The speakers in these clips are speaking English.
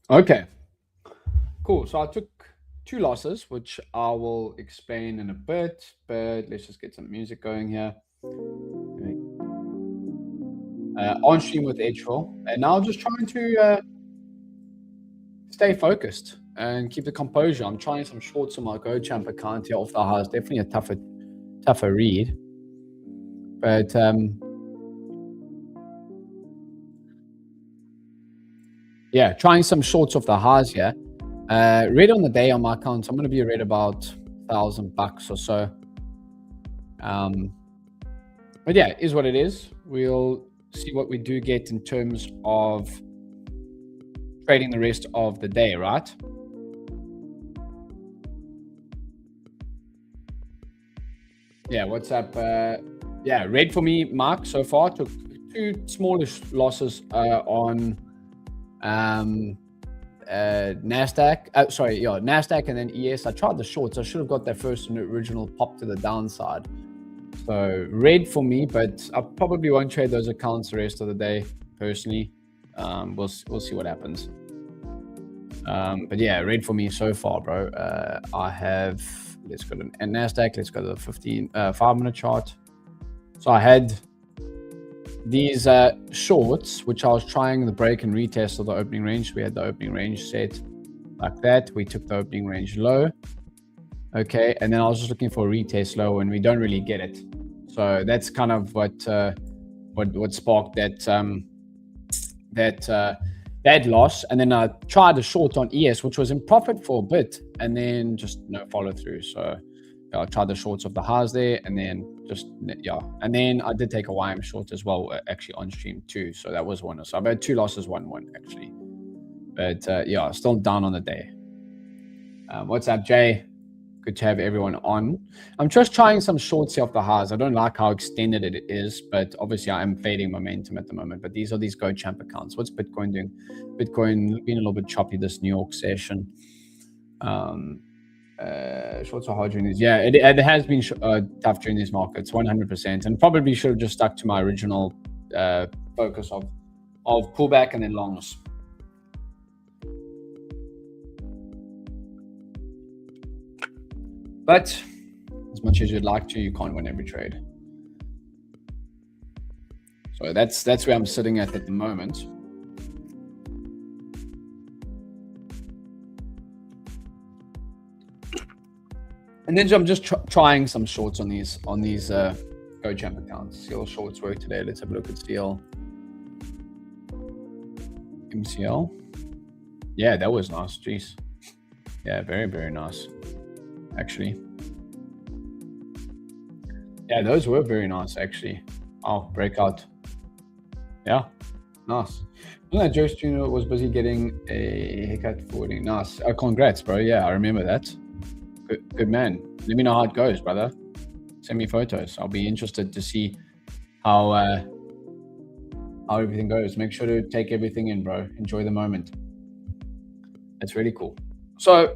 Okay, cool. So I took two losses, which I will explain in a bit, but let's just get some music going here. On stream with Edgewell, and now just trying to stay focused and keep the composure. I'm trying some shorts on my GoChamp account here off the house. Definitely a tougher read, but yeah, trying some shorts off the highs here. Red on the day on my account, I'm going to be red about $1,000 or so. Um, but yeah, is what it is. We'll see what we do get in terms of trading the rest of the day, right? Yeah, what's up? Yeah, red for me, Mark, so far. Took two smallish losses on um, NASDAQ. Sorry, yeah, NASDAQ and then ES. I tried the shorts. I should have got that first and original pop to the downside. So red for me, but I probably won't trade those accounts the rest of the day, personally. We'll see what happens. But yeah, red for me so far, bro. I have, let's go to NASDAQ. Let's go to the 5-minute chart. So I had these shorts, which I was trying the break and retest of the opening range. We had the opening range set like that. We took the opening range low. Okay, and then I was just looking for a retest low, and we don't really get it. So that's kind of what sparked that loss. And then I tried a short on ES, which was in profit for a bit, and then just no follow through. So yeah, I tried the shorts of the highs there, and then just yeah, and then I did take a YM short as well, actually on stream too. So that was one. So I've had 2 losses, 1 actually. But yeah, still down on the day. What's up, Jay? Good to have everyone on. I'm just trying some shorts here off the highs. I don't like how extended it is, but obviously I am fading momentum at the moment. But these are these GoChamp accounts. What's Bitcoin doing? Bitcoin being a little bit choppy this New York session. Shorts are hard during these. Yeah, it has been tough during these markets, 100%. And probably should have just stuck to my original focus of pullback and then longs. But as much as you'd like to, you can't win every trade. So that's where I'm sitting at the moment. And then I'm just trying some shorts on these GoChamp accounts. Steel shorts work today. Let's have a look at Steel. MCL. Yeah, that was nice. Jeez. Yeah, very, very nice. Actually. Yeah, those were very nice, actually. Oh, breakout. Yeah, nice. You know, Joe Jr. was busy getting a haircut forwarding. Nice. Oh, congrats, bro. Yeah, I remember that. Good man. Let me know how it goes, brother. Send me photos. I'll be interested to see how everything goes. Make sure to take everything in, bro. Enjoy the moment. That's really cool. So,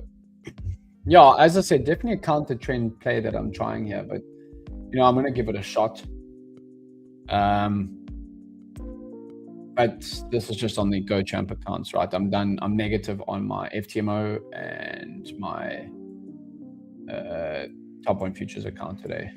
yeah, as I said, definitely a counter trend play that I'm trying here, but I'm gonna give it a shot. But this is just on the GoChamp accounts, right? I'm done. I'm negative on my FTMO and my Top One Futures account today.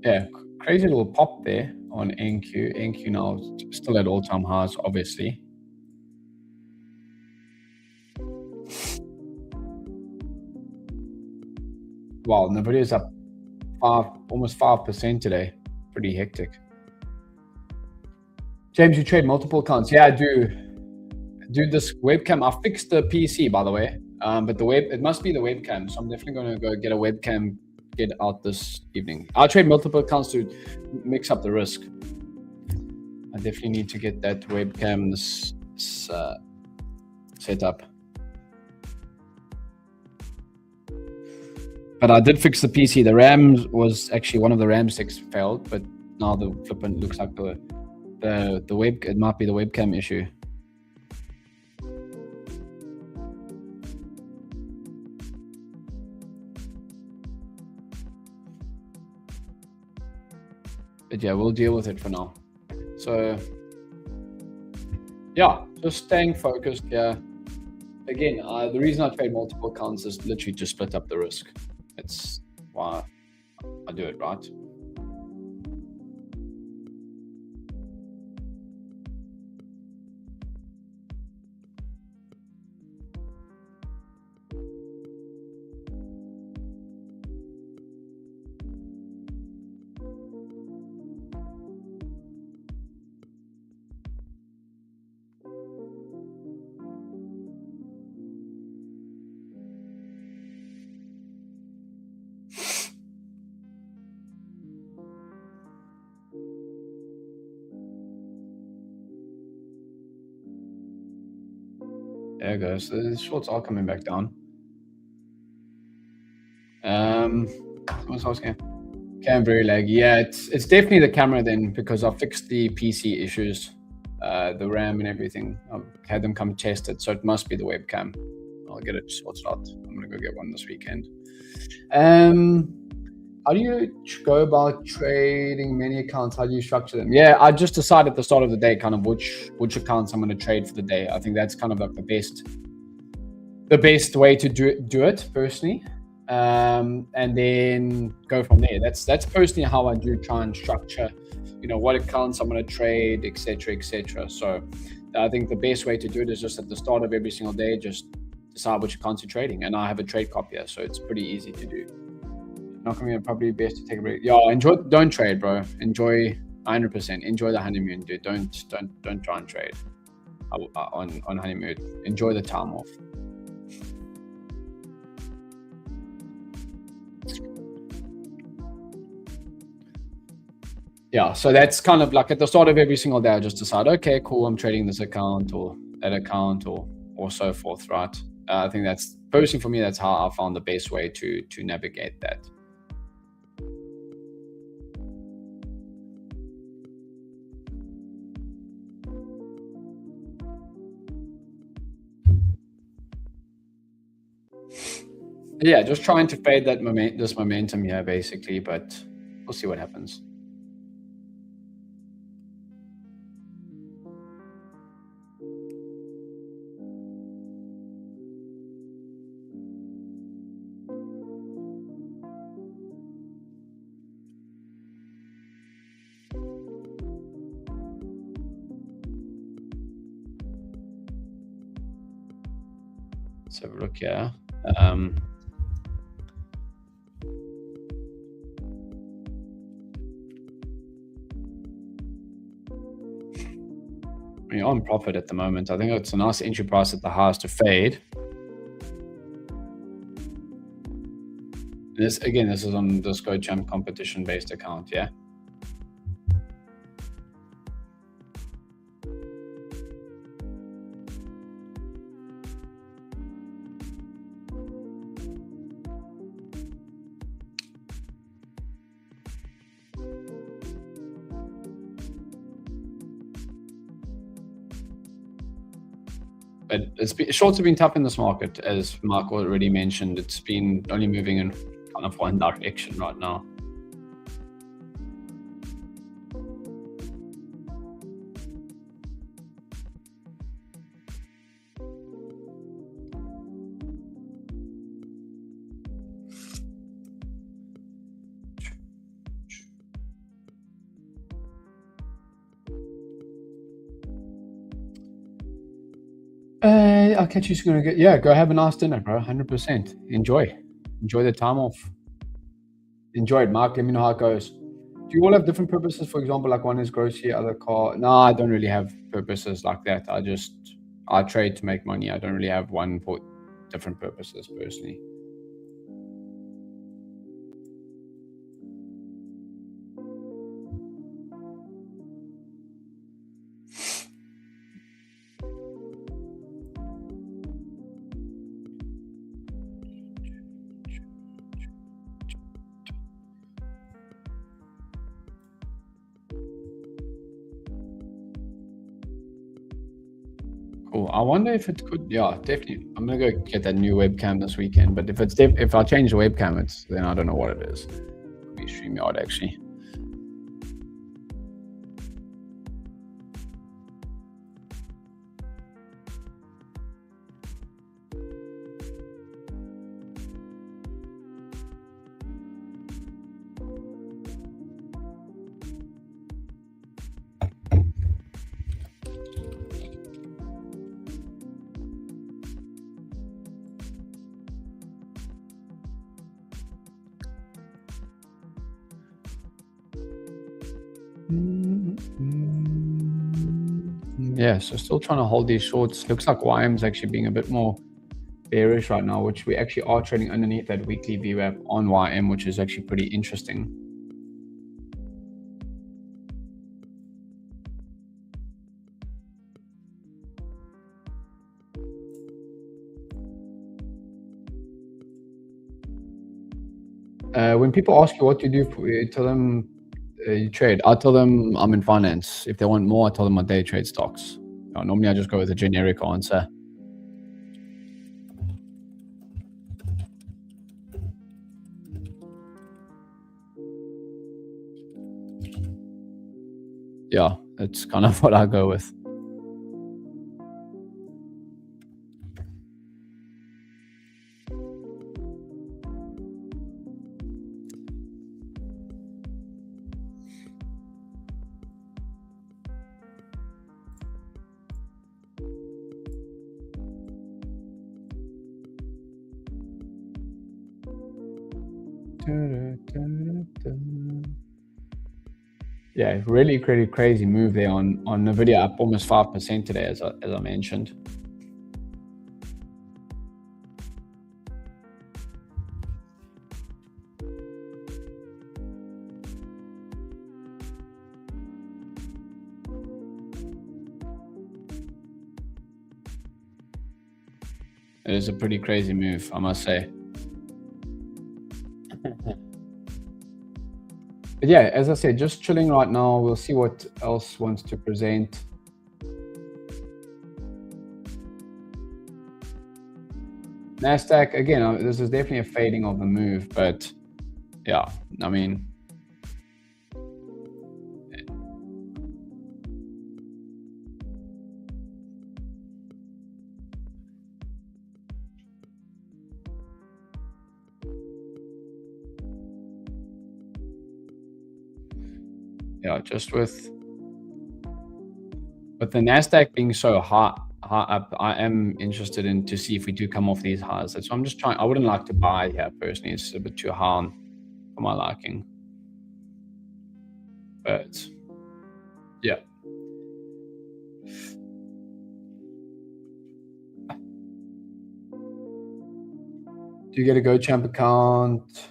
Yeah, crazy little pop there on NQ. NQ now still at all-time highs, obviously. Wow, Nvidia's up almost 5% today. Pretty hectic. James, you trade multiple accounts? Yeah, I do. Dude, this webcam, I fixed the PC, by the way. But it must be the webcam. So I'm definitely going to go get a webcam, get out this evening. I'll trade multiple accounts to mix up the risk. I definitely need to get that webcam set up. But I did fix the PC. The RAM was actually one of the RAM sticks failed, but now the flippant looks like the web. It might be the webcam issue. But yeah, we'll deal with it for now. So yeah, just staying focused here. Again, the reason I trade multiple accounts is literally to split up the risk. It's why I do it, right? There it goes. The shorts are coming back down. Someone's asking. Cam very laggy. Yeah, it's definitely the camera then, because I fixed the PC issues, the RAM and everything. I've had them come test it, so it must be the webcam. I'll get it sorted out. I'm gonna go get one this weekend. How do you go about trading many accounts? How do you structure them? Yeah, I just decide at the start of the day kind of which accounts I'm going to trade for the day. I think that's kind of like the best way to do it personally, and then go from there. That's personally how I do try and structure, what accounts I'm going to trade, etc. So I think the best way to do it is just at the start of every single day, just decide which accounts you're trading. And I have a trade copier, so it's pretty easy to do. Not gonna be probably best to take a break. Yeah, don't trade, bro. Enjoy 100%. Enjoy the honeymoon, dude. Don't try and trade on honeymoon. Enjoy the time off. Yeah, so that's kind of like at the start of every single day, I just decide, okay, cool, I'm trading this account or that account or so forth, right? I think that's personally for me, that's how I found the best way to navigate that. Yeah, just trying to fade that this momentum here, basically, but we'll see what happens. Let's have a look here. You're on profit at the moment. I think it's a nice entry price at the highest to fade. This is on the ScoChamp competition based account, yeah. But shorts have been tough in this market, as Mark already mentioned. It's been only moving in kind of one direction right now. I'll catch you soon. Go have a nice dinner, bro. 100%. Enjoy the time off. Enjoy it, Mark. Let me know how it goes. Do you all have different purposes? For example, like one is grocery, other car. No, I don't really have purposes like that. I trade to make money. I don't really have one for different purposes personally. Cool. I wonder if it could. Yeah, definitely. I'm gonna go get that new webcam this weekend. But if I change the webcam, then I don't know what it is. It'll be StreamYard actually. Yeah, so still trying to hold these shorts. Looks like YM's actually being a bit more bearish right now, which we actually are trading underneath that weekly VWAP on YM, which is actually pretty interesting. When people ask you what you do, you tell them you trade. I tell them I'm in finance. If they want more, I tell them I day trade stocks. Normally I just go with a generic answer. Yeah, that's kind of what I go with. Yeah, really crazy move there on Nvidia, up almost 5% today, as I mentioned. It is a pretty crazy move, I must say. But yeah, as I said, just chilling right now. We'll see what else wants to present. NASDAQ, again, this is definitely a fading of the move, but yeah, I mean, yeah, just with the NASDAQ being so high up, I am interested in to see if we do come off these highs. So I'm just trying. I wouldn't like to buy here personally. It's a bit too high for my liking. But yeah. Do you get a GoChamp account?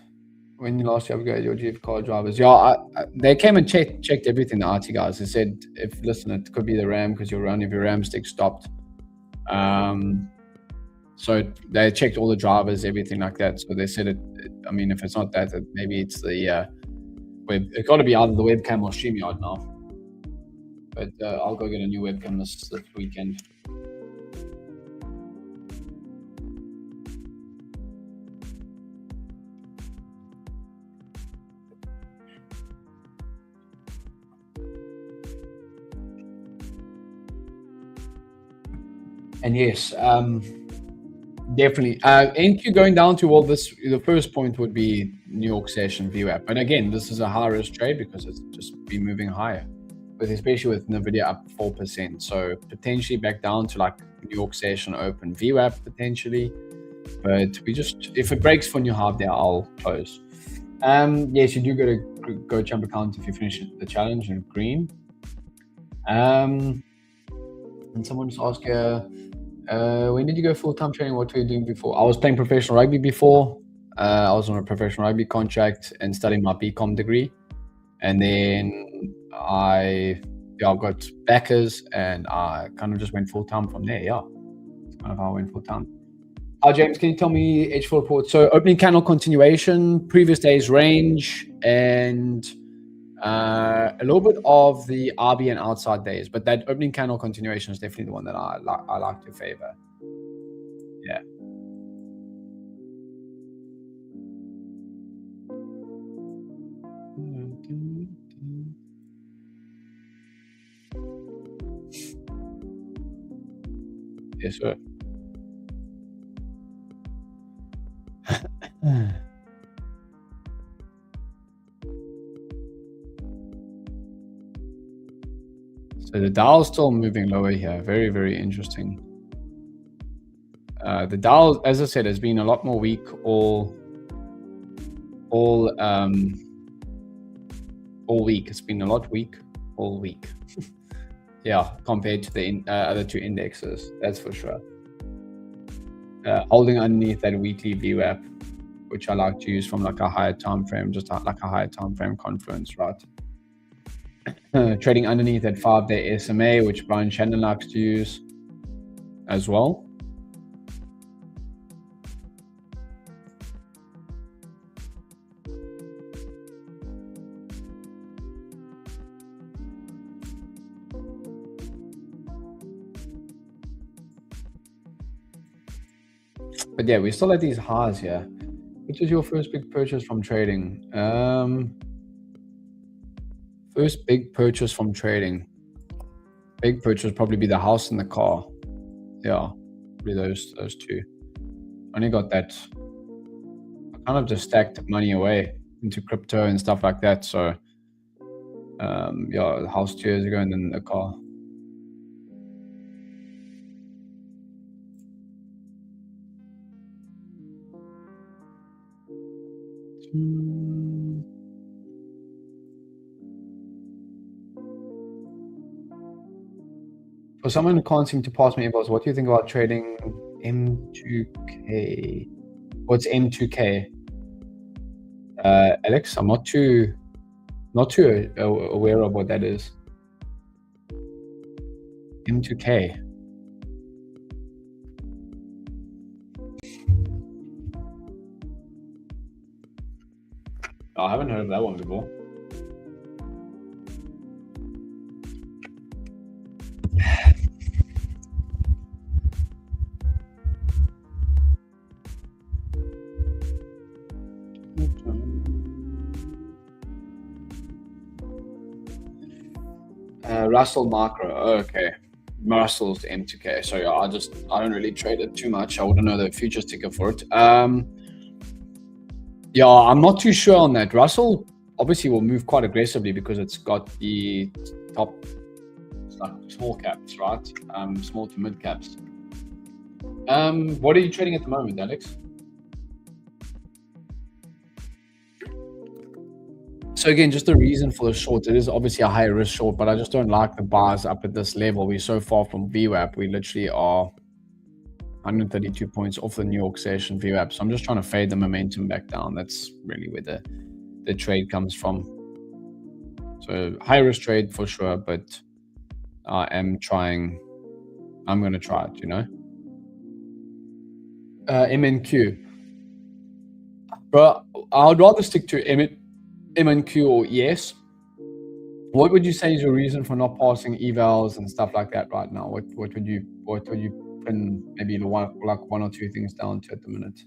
When you last upgraded your GF car drivers? Yeah, they came and checked everything, the RT guys. They said, listen, it could be the RAM because your RAM stick stopped. So they checked all the drivers, everything like that. So they said I mean, if it's not that, maybe it's the web. It's got to be either the webcam or StreamYard now. But I'll go get a new webcam this weekend. And yes, definitely. NQ going down to all this, the first point would be New York session VWAP. But again, this is a high risk trade because it's just been moving higher, but especially with Nvidia up 4%. So potentially back down to like New York session open VWAP potentially. But we just, if it breaks for new high there, I'll close. Yes, you do go to GoChamp account if you finish the challenge in green. And someone just asked when did you go full-time training? What were you doing before? I was playing professional rugby before. I was on a professional rugby contract and studying my BCom degree. And then I got backers and I kind of just went full-time from there. Yeah, that's kind of how I went full-time. James, can you tell me H4 report? So opening candle continuation, previous day's range, and a little bit of the RB and outside days, but that opening candle continuation is definitely the one that I like to favor. Yeah. Yes, sir. So the Dow is still moving lower here. Very, very interesting. The Dow, as I said, has been a lot more weak all week. It's been a lot weak all week. Yeah, compared to the other two indexes, that's for sure. Holding underneath that weekly VWAP, which I like to use from like a higher time frame, just like a higher time frame confluence, right? Trading underneath that 5-day SMA, which Brian Shannon likes to use as well. But yeah, we still at these highs here. Which is your first big purchase from trading? First big purchase from trading. Big purchase probably be the house and the car. Yeah, probably those two. Only got that. I kind of just stacked money away into crypto and stuff like that. So yeah, the house 2 years ago and then the car. For someone who can't seem to pass me inbox, what do you think about trading M2K? What's M2K? Alex, I'm not too aware of what that is. M2K. Oh, I haven't heard of that one before. Russell Macro. Oh, okay. Russell's M2K. So yeah, I don't really trade it too much. I wouldn't know the futures ticker for it. Yeah, I'm not too sure on that. Russell obviously will move quite aggressively because it's got the top like small caps, right? Small to mid caps. What are you trading at the moment, Alex? So again, just the reason for the short, it is obviously a high risk short, but I just don't like the bars up at this level. We're so far from VWAP. We literally are 132 points off the New York session VWAP. So I'm just trying to fade the momentum back down. That's really where the trade comes from. So high risk trade for sure, but I'm going to try it, you know. MNQ. Bro, I would rather stick to MNQ or ES. What would you say is your reason for not passing evals and stuff like that right now? What would you pin maybe one or two things down to at the minute?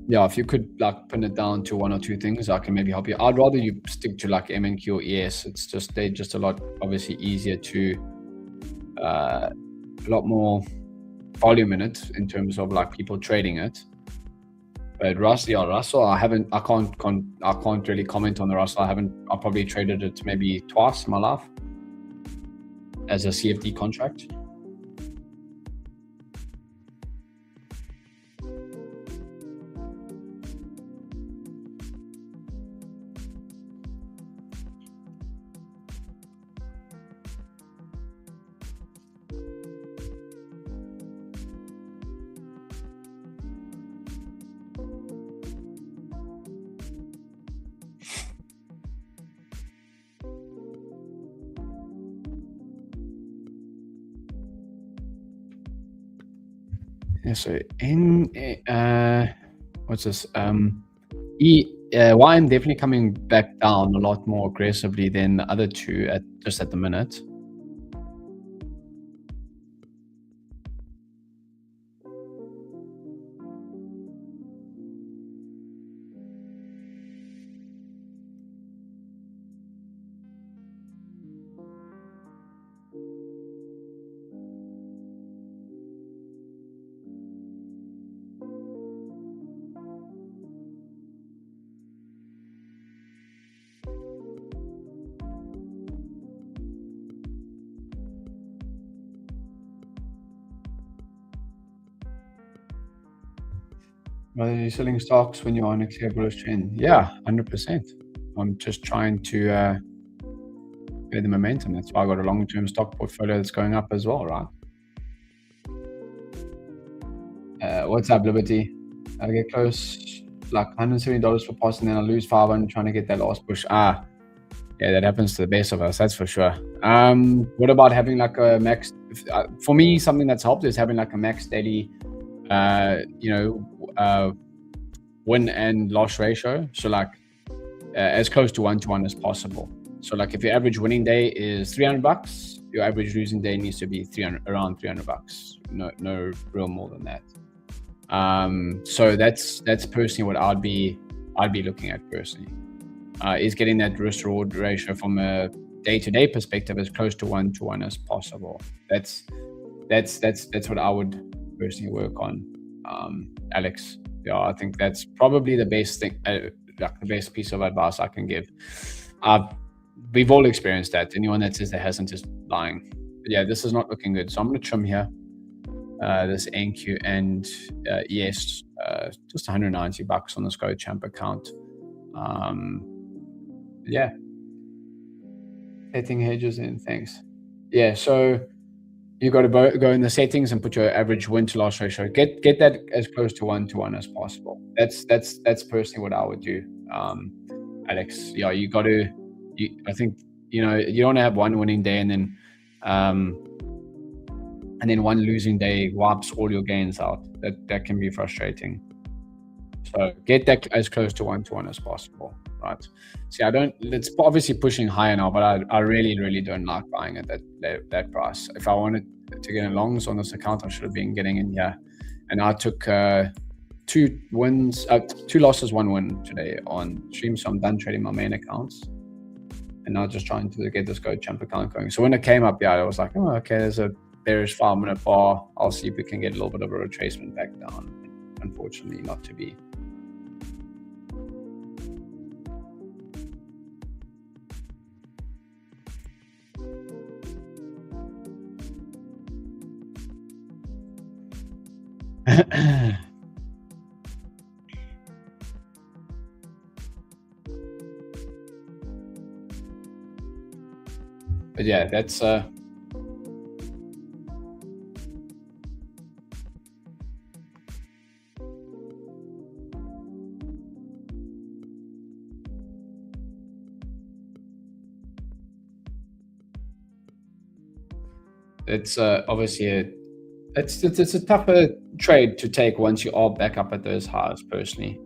Yeah, if you could like pin it down to one or two things, I can maybe help you. I'd rather you stick to like MNQ or ES. It's just they're just a lot obviously easier to a lot more volume in it in terms of like people trading it. But Russell, I can't really comment on the Russell. I probably traded it maybe twice in my life as a CFD contract. Yeah, so in what's this? YM definitely coming back down a lot more aggressively than the other two at the minute. Are you selling stocks when you're on a clear bullish trend? Yeah, 100%. I'm just trying to get the momentum. That's why I got a long-term stock portfolio that's going up as well, right? What's up, Liberty? I get close, like $170 per pass, and then I lose 500 trying to get that last push. Yeah, that happens to the best of us, that's for sure. What about having like a max? For me, something that's helped is having like a max daily, win and loss ratio. So like as close to 1-to-1 as possible. So like if your average winning day is $300, your average losing day needs to be around $300. No real more than that. So that's personally what I'd be looking at personally. Is getting that risk reward ratio from a day-to-day perspective as close to 1-to-1 as possible. That's what I would personally work on, Alex. Yeah, I think that's probably the best thing, like the best piece of advice I can give. We've all experienced that. Anyone that says they hasn't is lying. But yeah, this is not looking good. So I'm going to trim here. This NQ and ES, just $190 on the ScoChamp account. Yeah. Setting hedges in, thanks. Yeah, so you got to go in the settings and put your average win to loss ratio. Get that as close to 1-to-1 as possible. That's personally what I would do, Alex. Yeah, I think you don't want to have one winning day and then one losing day wipes all your gains out. That can be frustrating. So get that as close to 1-to-1 as possible, right? See, it's obviously pushing higher now, but I really, really don't like buying at that price. If I wanted to get in longs on this account, I should have been getting in here. And I took 2 losses, 1 win today on stream. So I'm done trading my main accounts. And now just trying to get this ScoChamp account going. So when it came up, I was like, oh, okay, there's a bearish 5-minute bar. I'll see if we can get a little bit of a retracement back down. Unfortunately, not to be. But yeah, that's it's obviously it's a tougher trade to take once you are back up at those highs, personally.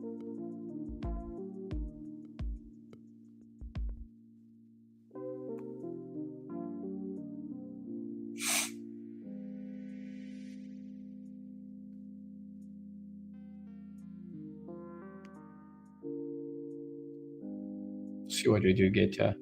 See what we do get here.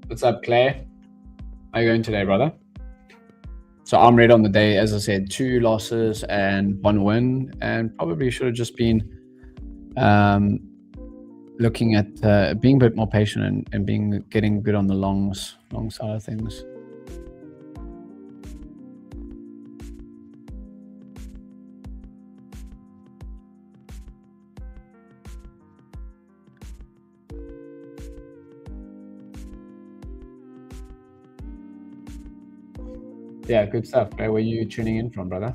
What's up, Claire? How are you going today, brother? So I'm red on the day, as I said, 2 losses and 1 win, and probably should have just been looking at being a bit more patient and getting good on the long side of things. Yeah, good stuff. Where were you tuning in from, brother?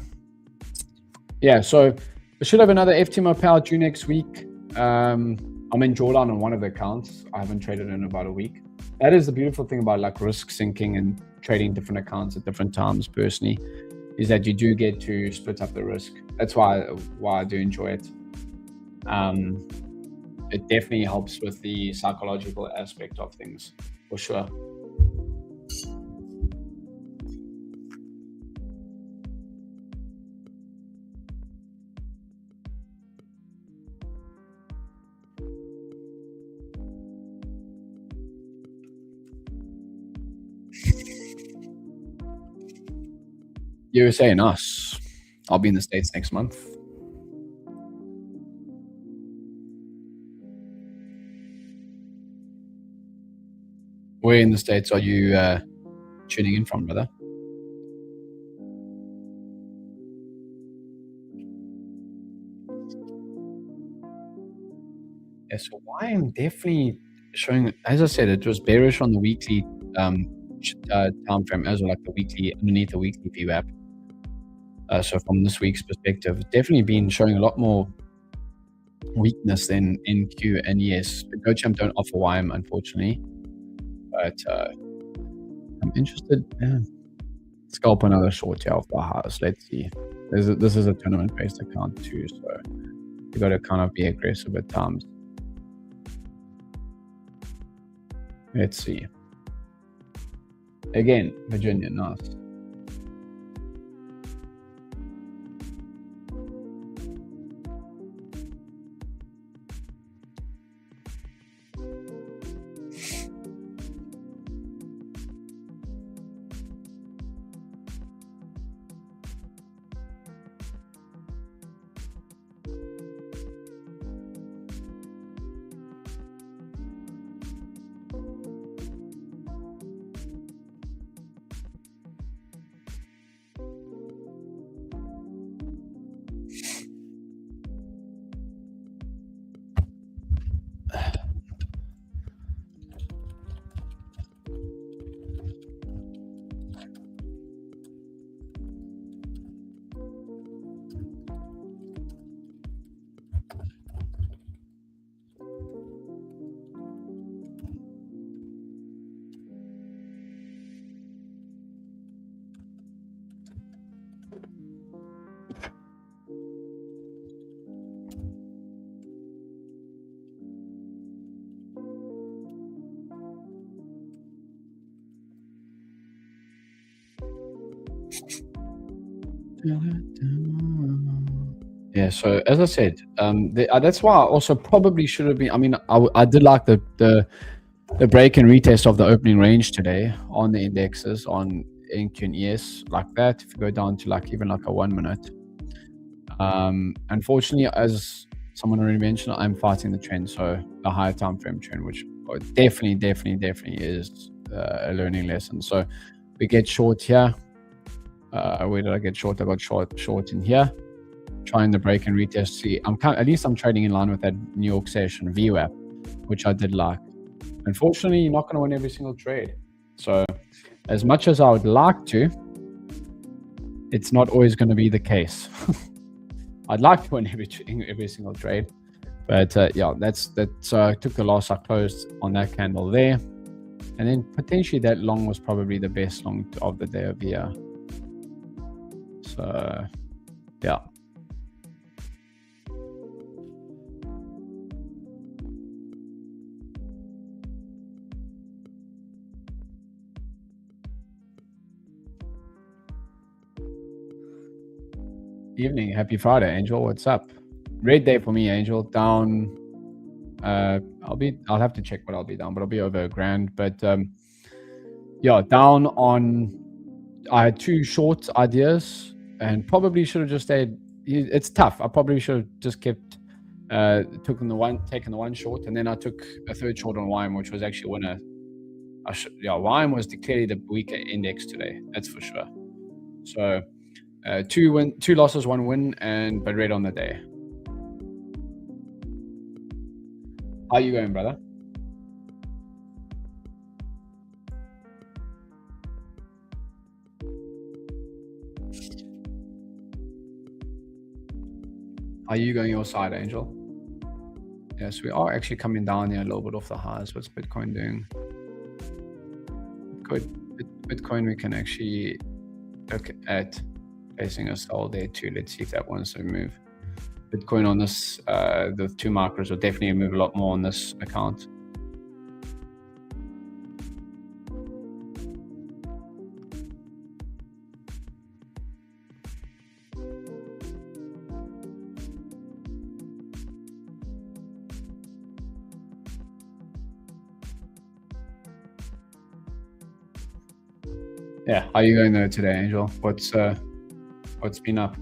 Yeah, so I should have another FTMO Power due next week. I'm in drawdown on one of the accounts. I haven't traded in about a week. That is the beautiful thing about like risk sinking and trading different accounts at different times, personally, is that you do get to split up the risk. That's why I do enjoy it. It definitely helps with the psychological aspect of things, for sure. USA and us. I'll be in the States next month. Where in the States are you tuning in from, brother? Yeah, so YM definitely showing, as I said, it was bearish on the weekly time frame as well, like the weekly, underneath the weekly VWAP. So from this week's perspective, definitely been showing a lot more weakness than NQ. And yes, the GoChamp don't offer YM, unfortunately. But I'm interested. Scalp another short here off the highs. Let's see. This is a tournament-based account too, so you got to kind of be aggressive at times. Let's see. Again, Virginia, nice. Yeah, so as I said, that's why I also probably should have been. I mean, I did like the break and retest of the opening range today on the indexes on NQ and ES like that. If you go down to like even like a 1 minute, unfortunately, as someone already mentioned, I'm fighting the trend, so a higher time frame trend, which definitely is a learning lesson. So we get short here. Where did I get short? I got short in here. Trying the break and retest. See, at least I'm trading in line with that New York session VWAP, which I did like. Unfortunately, you're not going to win every single trade. So as much as I would like to, it's not always going to be the case. I'd like to win every single trade, but yeah, that's so I took the loss. I closed on that candle there, and then potentially that long was probably the best long of the day of the year. So yeah. Evening, happy Friday, Angel. What's up? Red day for me, Angel. Down. I'll have to check what I'll be down, but I'll be over $1,000. But yeah, down on. I had 2 short ideas, and probably should have just stayed. It's tough. I probably should have just kept taken the one short, and then I took a 3rd short on YM, which was actually a winner. YM was clearly the weaker index today. That's for sure. So. 2 losses, 1 win, but red on the day. How are you going, brother? Are you going your side, Angel? Yes, we are actually coming down here a little bit off the highs. What's Bitcoin doing? Bitcoin, we can actually look at placing a sell there too. Let's see if that wants to move. Bitcoin on this, the 2 markers will definitely move a lot more on this account. Yeah, how are you going though today, Angel? What's been up?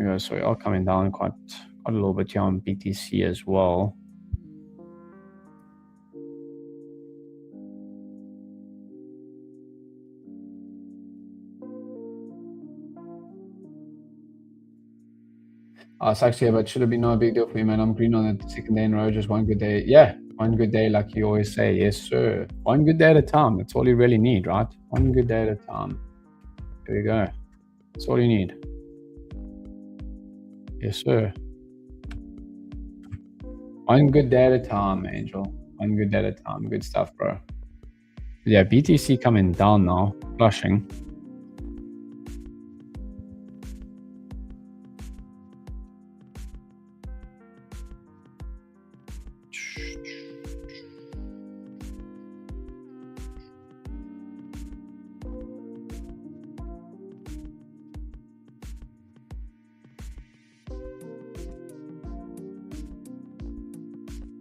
go. So we are coming down quite a little bit here on BTC as well. It's actually, but should have been no big deal for you, man. I'm green on the second day in a row, just one good day. Yeah, one good day, like you always say. Yes, sir. One good day at a time. That's all you really need, right? One good day at a time. There we go. That's all you need. Yes, sir. One good day at a time, Angel. One good day at a time. Good stuff, bro. Yeah, BTC coming down now, flushing.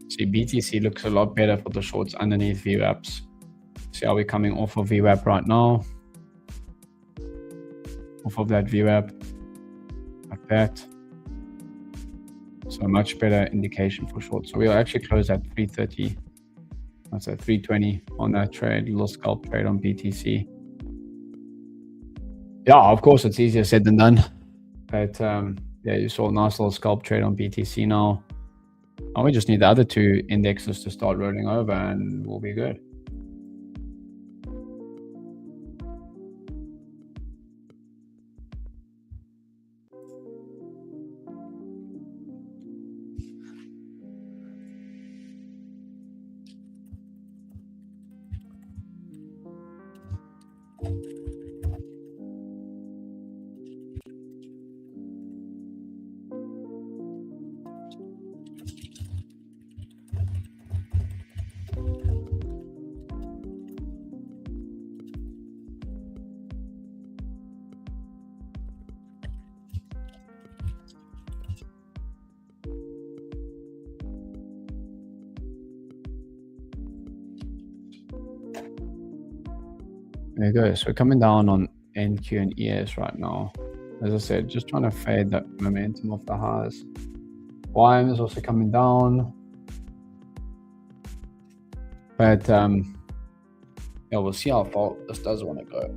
See, BTC looks a lot better for the shorts underneath VWAPs. See how we're coming off of VWAP right now. Off of that VWAP. Like that. So much better indication for shorts. So we'll actually close at 330. That's at 320 on that trade. Little scalp trade on BTC. Yeah, of course, it's easier said than done. But yeah, you saw a nice little scalp trade on BTC now. And we just need the other two indexes to start rolling over and we'll be good. There you go. So we're coming down on NQ and ES right now. As I said, just trying to fade that momentum off the highs. YM is also coming down. But yeah, we'll see how far this does want to go.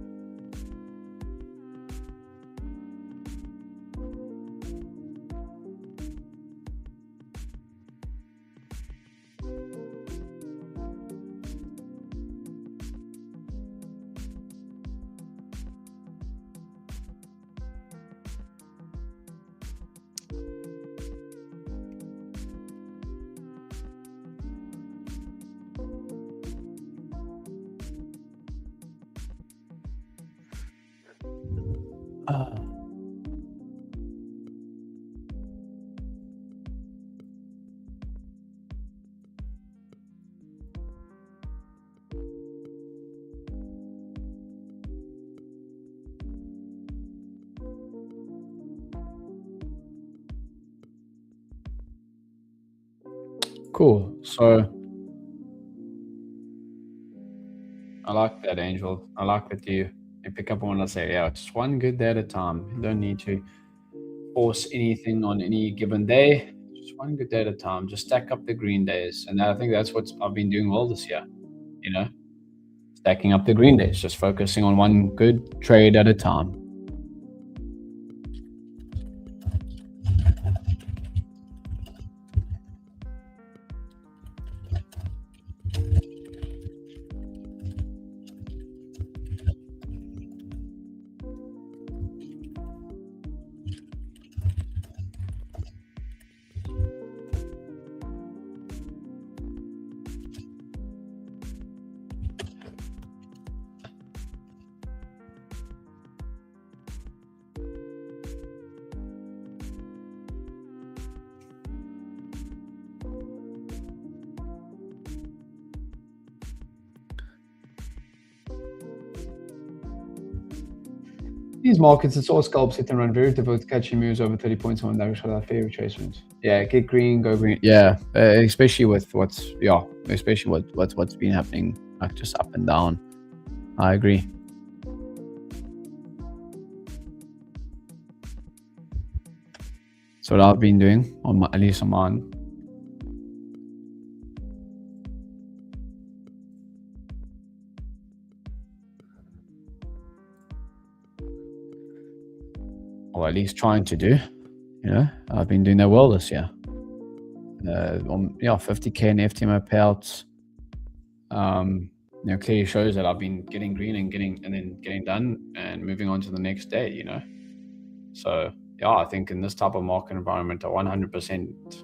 Cool. So I like that, Angel. I like that you pick up on what I say. Yeah, just one good day at a time. You don't need to force anything on any given day. Just one good day at a time. Just stack up the green days. And I think that's what I've been doing well this year. You know, stacking up the green days, just focusing on one good trade at a time. These markets, it's all scalps hit and run, very difficult to catch moves over 30 points on average for our favorite retracements. Yeah, get green, go green. Yeah, especially with what's been happening, like just up and down. I agree. That's what I've been doing, at least on mine. Or at least trying to do. I've been doing that well this year. 50K in FTMO payouts. Clearly shows that I've been getting green and then getting done and moving on to the next day. So yeah, I think in this type of market environment, 100%.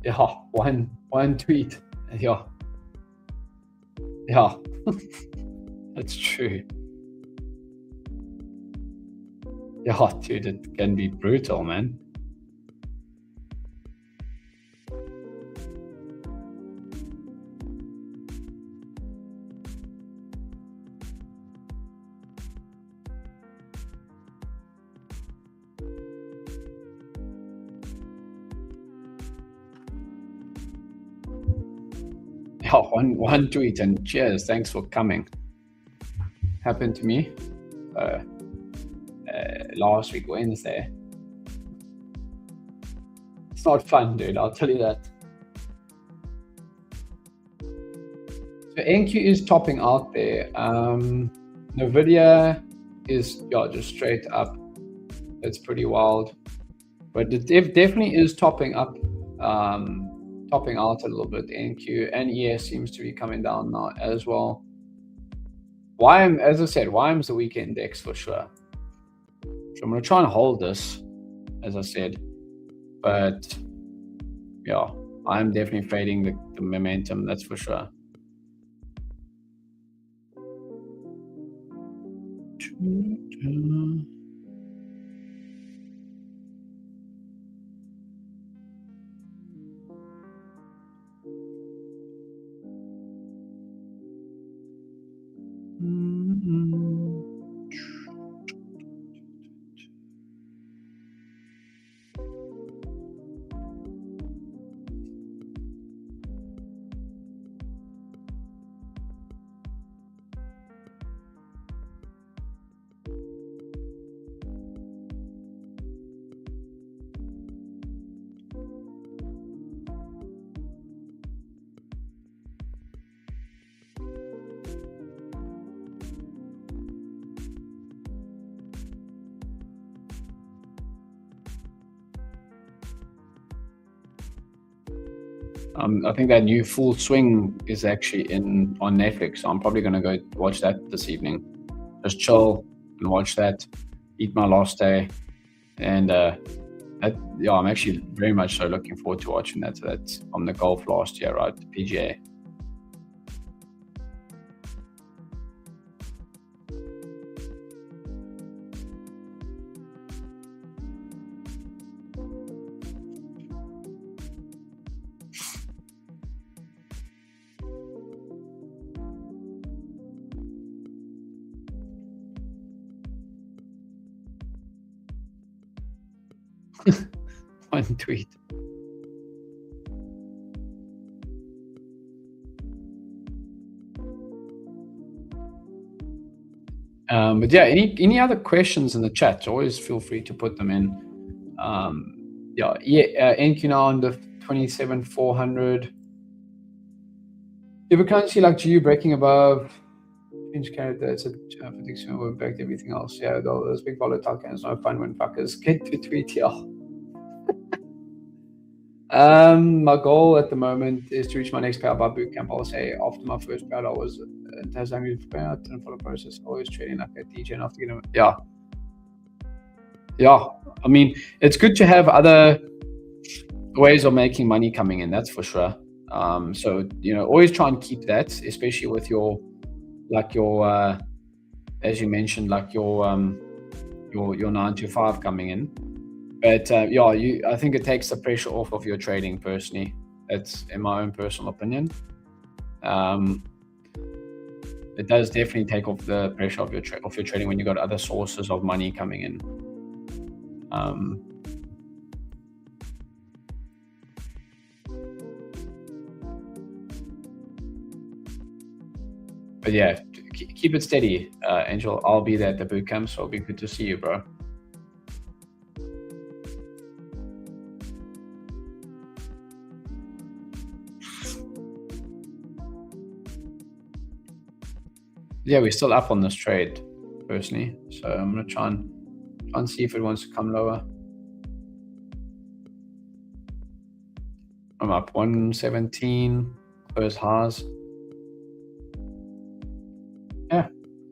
Yeah, one tweet. Yeah. That's true. Yeah, dude, it can be brutal, man. Yeah, one tweet and cheers. Thanks for coming. Happened to me last week, Wednesday. It's not fun, dude. I'll tell you that. So NQ is topping out there. Nvidia is just straight up. It's pretty wild, but it definitely is topping up, topping out a little bit. NQ and ES seems to be coming down now as well. YM, as I said, YM's the weak index for sure. So I'm going to try and hold this, as I said, but yeah, I'm definitely fading the momentum, that's for sure. I think that new Full Swing is actually on Netflix. So I'm probably going to go watch that this evening. Just chill and watch that, eat my last day. And I'm actually very much so looking forward to watching that. So that's on the golf last year, right? The PGA. One tweet. But yeah, any other questions in the chat? Always feel free to put them in. NQ now on the 27,400. If a currency like GU breaking above Finch character, it's a prediction will impact everything else. Yeah, those big volatile cans no fun when fuckers get to tweet here. My goal at the moment is to reach my next payout by bootcamp. I'll say after my first payout, I was Tasmanian payout and follow process. Always trading like a DJ and after getting yeah. I mean, it's good to have other ways of making money coming in. That's for sure. So always try and keep that, especially with your as you mentioned, like your 9 to 5 coming in. But I think it takes the pressure off of your trading personally. That's in my own personal opinion. it does definitely take off the pressure of your trading when you got other sources of money coming in. But yeah, keep it steady, Angel. I'll be there at the boot camp, so it'll be good to see you, bro. Yeah, we're still up on this trade, personally. So I'm gonna try and see if it wants to come lower. I'm up 117, first highs. Yeah,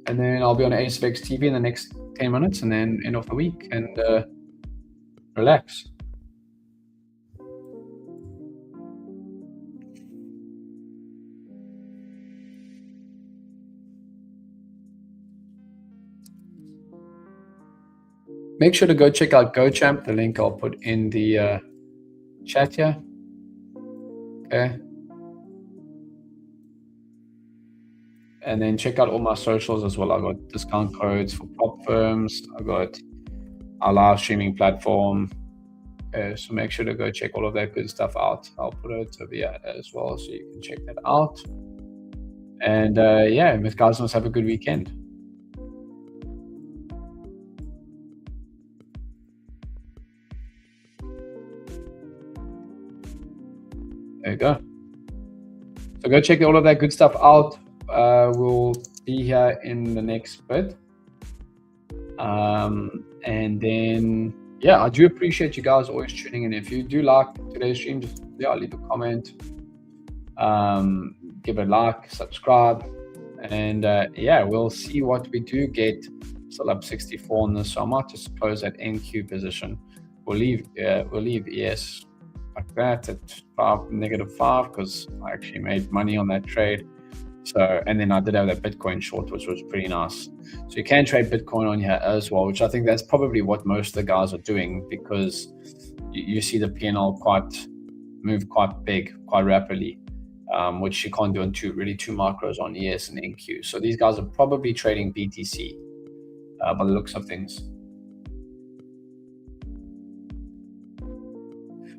and then I'll be on ASFX TV in the next 10 minutes, and then end of the week and relax. Make sure to go check out GoChamp. The link I'll put in the chat here. Okay. And then check out all my socials as well. I got discount codes for prop firms. I got our live streaming platform. So make sure to go check all of that good stuff out. I'll put it over here as well, so you can check that out. And yeah, guys, must have a good weekend. There you go. So go check all of that good stuff out. We'll be here in the next bit. And then, yeah, I do appreciate you guys always tuning in. If you do like today's stream, just leave a comment, give it a like, subscribe, and yeah, we'll see what we do get. Still up 64 on this, so I might just close that NQ position. We'll leave ES like that at -5 because I actually made money on that trade. So, and then I did have that Bitcoin short, which was pretty nice. So you can trade Bitcoin on here as well, which I think that's probably what most of the guys are doing, because you see the PNL move quite big, quite rapidly, which you can't do on two macros on ES and NQ. So these guys are probably trading BTC by the looks of things.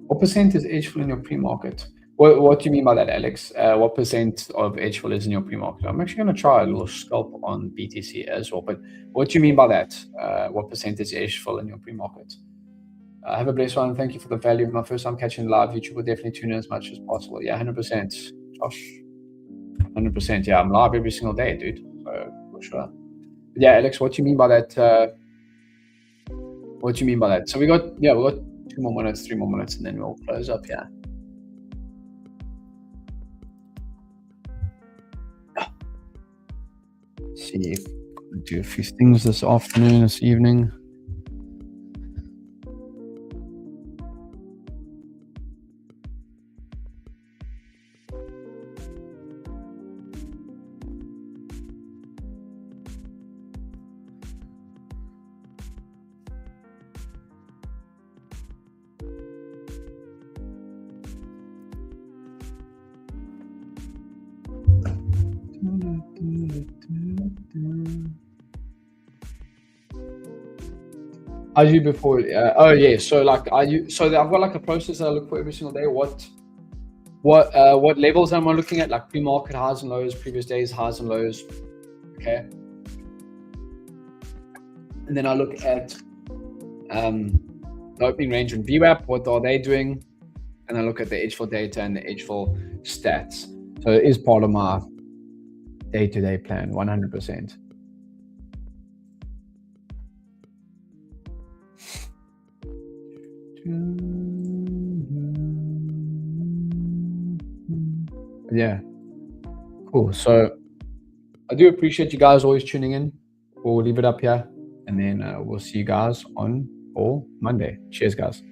What percent is Edgeful in your pre-market? What do you mean by that, Alex? What percent of Edgeful is in your pre-market? I'm actually going to try a little scalp on BTC as well, but what do you mean by that? What percent is Edgeful in your pre-market? Have a blessed one. Thank you for the value. My first time catching live YouTube. Will definitely tune in as much as possible. Yeah, 100%. Josh, 100%. Yeah, I'm live every single day, dude. So for sure. But yeah, Alex, what do you mean by that? What do you mean by that? So we got 2 more minutes, 3 more minutes, and then we'll close up here. See if we do a few things this afternoon, this evening. I do before. Oh yeah. So like, so I've got like a process that I look for every single day. What levels am I looking at? Like pre-market highs and lows, previous days highs and lows. Okay. And then I look at the opening range and VWAP. What are they doing? And I look at the Edgeful data and the Edgeful stats. So it is part of my day-to-day plan, 100%. Yeah, cool. So I do appreciate you guys always tuning in. We'll leave it up here, and then we'll see you guys on Monday. Cheers, guys.